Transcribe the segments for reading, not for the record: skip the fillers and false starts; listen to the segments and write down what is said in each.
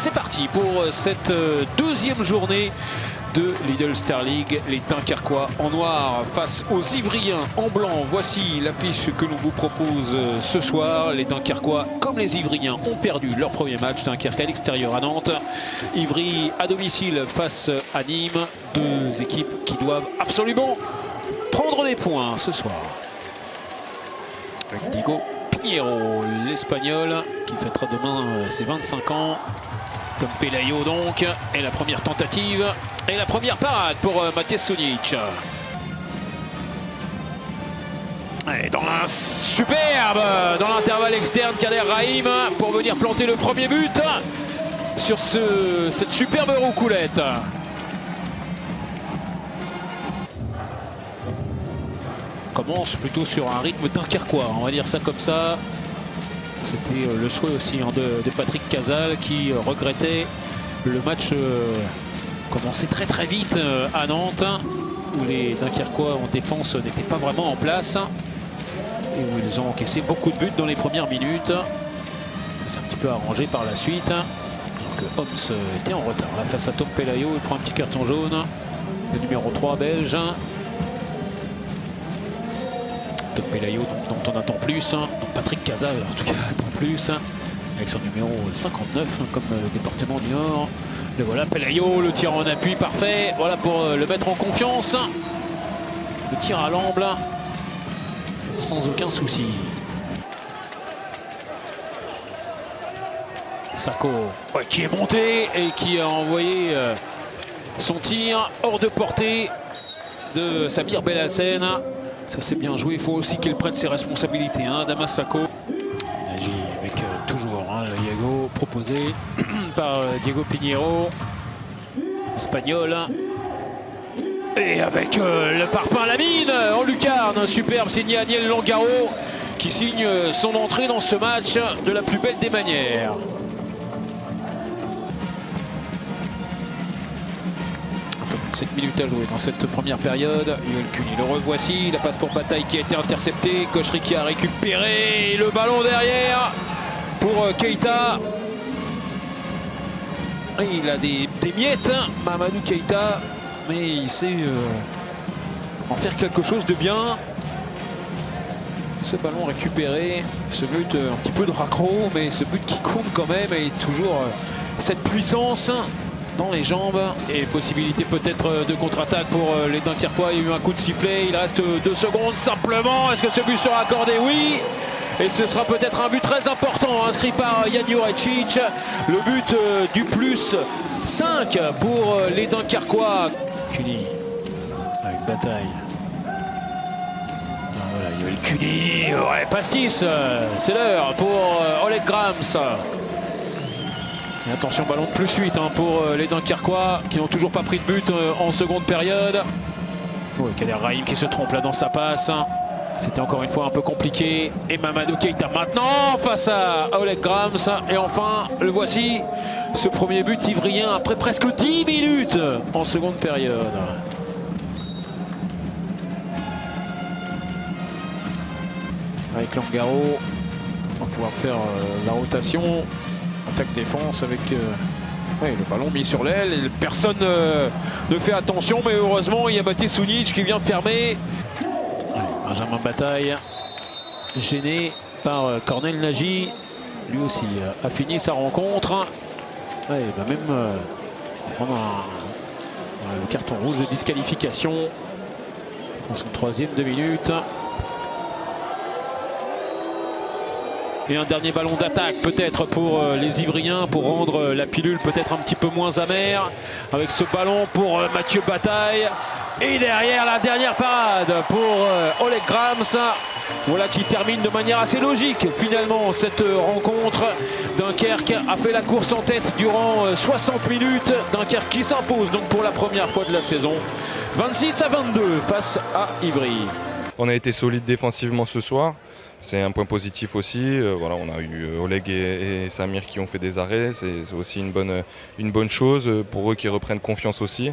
C'est parti pour cette deuxième journée de Lidl Star League. Les Dunkerquois en noir face aux Ivriens en blanc. Voici l'affiche que l'on vous propose ce soir. Les Dunkerquois, comme les Ivriens, ont perdu leur premier match. Dunkerque à l'extérieur à Nantes. Ivry à domicile face à Nîmes. Deux équipes qui doivent absolument prendre les points ce soir. Avec Diego Pinheiro, l'Espagnol, qui fêtera demain ses 25 ans. Tom Pelayo donc, et la première tentative, et la première parade pour Matej Sunic. Et dans un superbe, dans l'intervalle externe, Kader Rahim pour venir planter le premier but sur cette superbe roucoulette. Commence plutôt sur un rythme dunkerquois, on va dire ça comme ça. C'était le souhait aussi de Patrick Casal qui regrettait le match commencé très très vite à Nantes, où les Dunkerquois en défense n'étaient pas vraiment en place et où ils ont encaissé beaucoup de buts dans les premières minutes. Ça s'est un petit peu arrangé par la suite. Donc Homs était en retard là, face à Tom Pelayo. Il prend un petit carton jaune. Le numéro 3 belge. Tom Pelayo dont on attend plus, donc Patrick Casal en tout cas attend plus, avec son numéro 59 comme le département du Nord. Le voilà, Pelayo, le tir en appui parfait, voilà pour le mettre en confiance. Le tir à l'amble sans aucun souci. Sako qui est monté et qui a envoyé son tir hors de portée de Samir Belhassen. Ça c'est bien joué, il faut aussi qu'il prenne ses responsabilités, Damas Sako. Agit avec toujours le Diego proposé par Diego Pinheiro, espagnol. Et avec le parpaing à la mine en lucarne, superbe signé Aniel Langaro qui signe son entrée dans ce match de la plus belle des manières. 7 minutes à jouer dans cette première période. Yoel Kuni, le revoici. La passe pour Bataille qui a été interceptée. Cochery qui a récupéré. Et le ballon derrière pour Keita. Et il a des miettes, Mamadou Keita. Mais il sait en faire quelque chose de bien. Ce ballon récupéré. Ce but un petit peu de raccro. Mais ce but qui compte quand même. Et toujours cette puissance dans les jambes et possibilité peut-être de contre-attaque pour les Dunkerquois. Il y a eu un coup de sifflet, il reste 2 secondes simplement. Est-ce que ce but sera accordé? Oui. Et ce sera peut-être un but très important inscrit par Jan Jurecic. Le but du plus 5 pour les Dunkerquois. Kuni avec Bataille. Voilà, Yoel Kuni, ouais, pastis. C'est l'heure pour Oleg Grams. Et attention, ballon de plus 8 pour les Dunkerquois qui n'ont toujours pas pris de but en seconde période. Oh, Kader Rahim qui se trompe là dans sa passe. C'était encore une fois un peu compliqué. Et Mamadou Keita maintenant face à Oleg Grams. Et enfin, le voici, ce premier but ivrien après presque 10 minutes en seconde période. Avec Langaro, on va pouvoir faire la rotation. Attaque-défense avec le ballon mis sur l'aile. Personne ne fait attention, mais heureusement, il y a Matej Sunic qui vient fermer. Benjamin Bataille, gêné par Cornel Nagy. Lui aussi a fini sa rencontre. Il va même prendre le carton rouge de disqualification pour son 3e de minute. Et un dernier ballon d'attaque peut-être pour les Ivriens pour rendre la pilule peut-être un petit peu moins amère. Avec ce ballon pour Mathieu Bataille. Et derrière la dernière parade pour Oleg Grams. Voilà qui termine de manière assez logique finalement cette rencontre. Dunkerque a fait la course en tête durant 60 minutes. Dunkerque qui s'impose donc pour la première fois de la saison. 26-22 face à Ivry. On a été solide défensivement ce soir. C'est un point positif aussi. Voilà, on a eu Oleg et Samir qui ont fait des arrêts. C'est aussi une bonne chose pour eux qui reprennent confiance aussi.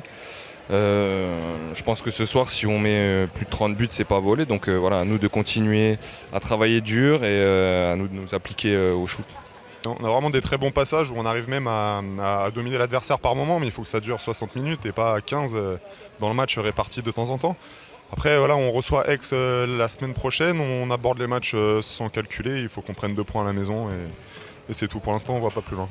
Je pense que ce soir, si on met plus de 30 buts, c'est pas volé. Donc voilà, à nous de continuer à travailler dur et à nous de nous appliquer au shoot. On a vraiment des très bons passages où on arrive même à dominer l'adversaire par moment, mais il faut que ça dure 60 minutes et pas 15 dans le match réparti de temps en temps. Après, voilà, on reçoit Aix la semaine prochaine, on aborde les matchs sans calculer, il faut qu'on prenne 2 points à la maison et c'est tout. Pour l'instant, on ne va pas plus loin.